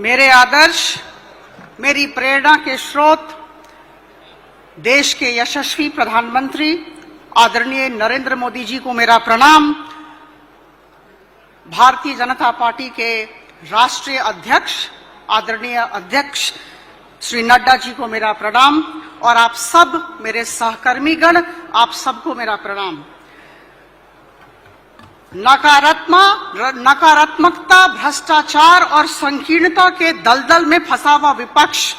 मेरे आदर्श, मेरी प्रेरणा के स्रोत देश के यशस्वी प्रधानमंत्री आदरणीय नरेंद्र मोदी जी को मेरा प्रणाम। भारतीय जनता पार्टी के राष्ट्रीय अध्यक्ष आदरणीय अध्यक्ष श्री नड्डा जी को मेरा प्रणाम और आप सब मेरे सहकर्मीगण, आप सबको मेरा प्रणाम। नकारात्मकता, भ्रष्टाचार और संकीर्णता के दलदल में फंसा हुआ विपक्ष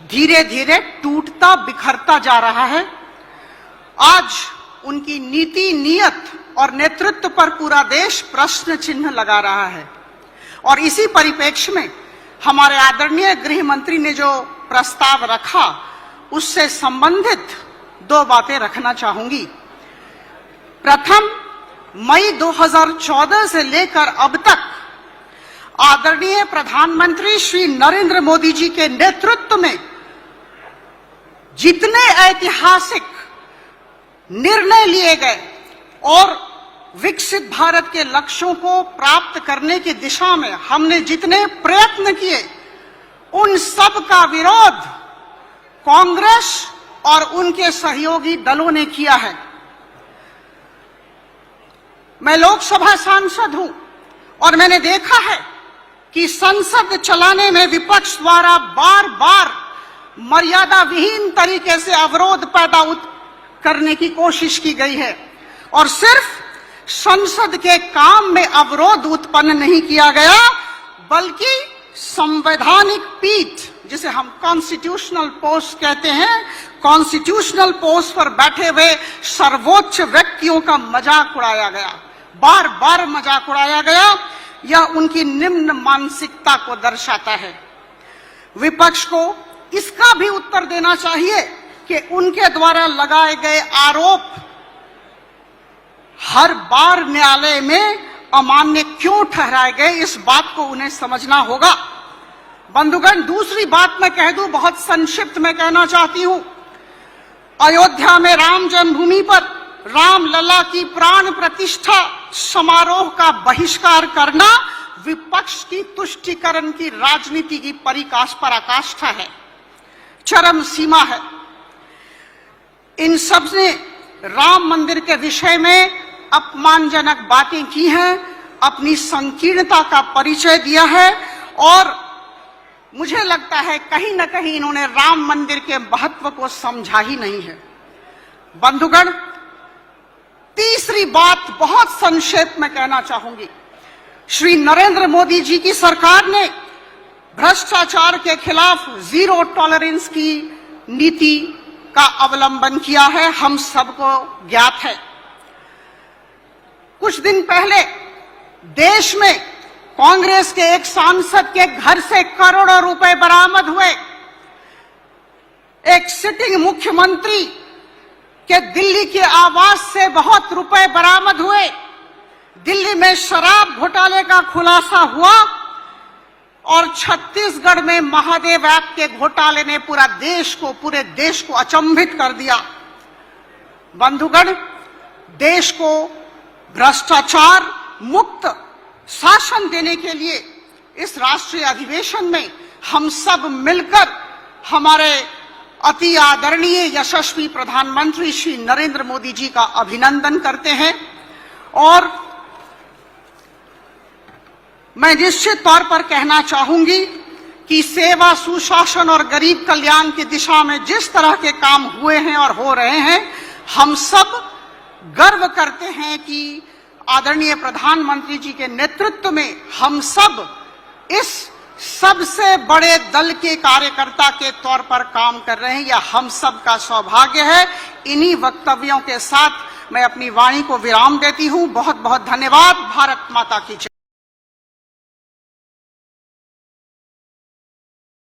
धीरे धीरे टूटता बिखरता जा रहा है। आज उनकी नीति, नियत और नेतृत्व पर पूरा देश प्रश्न चिन्ह लगा रहा है और इसी परिप्रेक्ष्य में हमारे आदरणीय गृह मंत्री ने जो प्रस्ताव रखा उससे संबंधित दो बातें रखना चाहूंगी। प्रथम, मई 2014 से लेकर अब तक आदरणीय प्रधानमंत्री श्री नरेंद्र मोदी जी के नेतृत्व में जितने ऐतिहासिक निर्णय लिए गए और विकसित भारत के लक्ष्यों को प्राप्त करने की दिशा में हमने जितने प्रयत्न किए, उन सब का विरोध कांग्रेस और उनके सहयोगी दलों ने किया है। मैं लोकसभा सांसद हूं और मैंने देखा है कि संसद चलाने में विपक्ष द्वारा बार बार मर्यादा विहीन तरीके से अवरोध पैदा करने की कोशिश की गई है और सिर्फ संसद के काम में अवरोध उत्पन्न नहीं किया गया, बल्कि संवैधानिक पीठ, जिसे हम कॉन्स्टिट्यूशनल पोस्ट कहते हैं, कॉन्स्टिट्यूशनल पोस्ट पर बैठे हुए सर्वोच्च व्यक्तियों का मजाक उड़ाया गया, बार बार मजाक उड़ाया गया। यह उनकी निम्न मानसिकता को दर्शाता है। विपक्ष को इसका भी उत्तर देना चाहिए कि उनके द्वारा लगाए गए आरोप हर बार न्यायालय में अमान्य क्यों ठहराए गए, इस बात को उन्हें समझना होगा। बंधुगण, दूसरी बात मैं कह दूं, बहुत संक्षिप्त में कहना चाहती हूं। अयोध्या में राम जन्मभूमि पर रामलला की प्राण प्रतिष्ठा समारोह का बहिष्कार करना विपक्ष की तुष्टीकरण की राजनीति की पराकाष्ठा है, चरम सीमा है। इन सब ने राम मंदिर के विषय में अपमानजनक बातें की हैं, अपनी संकीर्णता का परिचय दिया है और मुझे लगता है कहीं न कहीं इन्होंने राम मंदिर के महत्व को समझा ही नहीं है। बंधुगण, तीसरी बात बहुत संक्षेप में कहना चाहूंगी। श्री नरेंद्र मोदी जी की सरकार ने भ्रष्टाचार के खिलाफ जीरो टॉलरेंस की नीति का अवलंबन किया है, हम सबको ज्ञात है। कुछ दिन पहले देश में कांग्रेस के एक सांसद के घर से करोड़ों रुपए बरामद हुए। एक सिटिंग मुख्यमंत्री के दिल्ली के आवास से बहुत रुपए बरामद हुए। दिल्ली में शराब घोटाले का खुलासा हुआ और छत्तीसगढ़ में महादेव ऐप के घोटाले ने पूरे देश को अचंभित कर दिया। बंधुगण, देश को भ्रष्टाचार मुक्त शासन देने के लिए इस राष्ट्रीय अधिवेशन में हम सब मिलकर हमारे अति आदरणीय यशस्वी प्रधानमंत्री श्री नरेंद्र मोदी जी का अभिनंदन करते हैं और मैं निश्चित तौर पर कहना चाहूंगी कि सेवा, सुशासन और गरीब कल्याण की दिशा में जिस तरह के काम हुए हैं और हो रहे हैं, हम सब गर्व करते हैं कि आदरणीय प्रधानमंत्री जी के नेतृत्व में हम सब इस सबसे बड़े दल के कार्यकर्ता के तौर पर काम कर रहे हैं। यह हम सब का सौभाग्य है। इन्हीं वक्तव्यों के साथ मैं अपनी वाणी को विराम देती हूं। बहुत बहुत धन्यवाद। भारत माता की जय।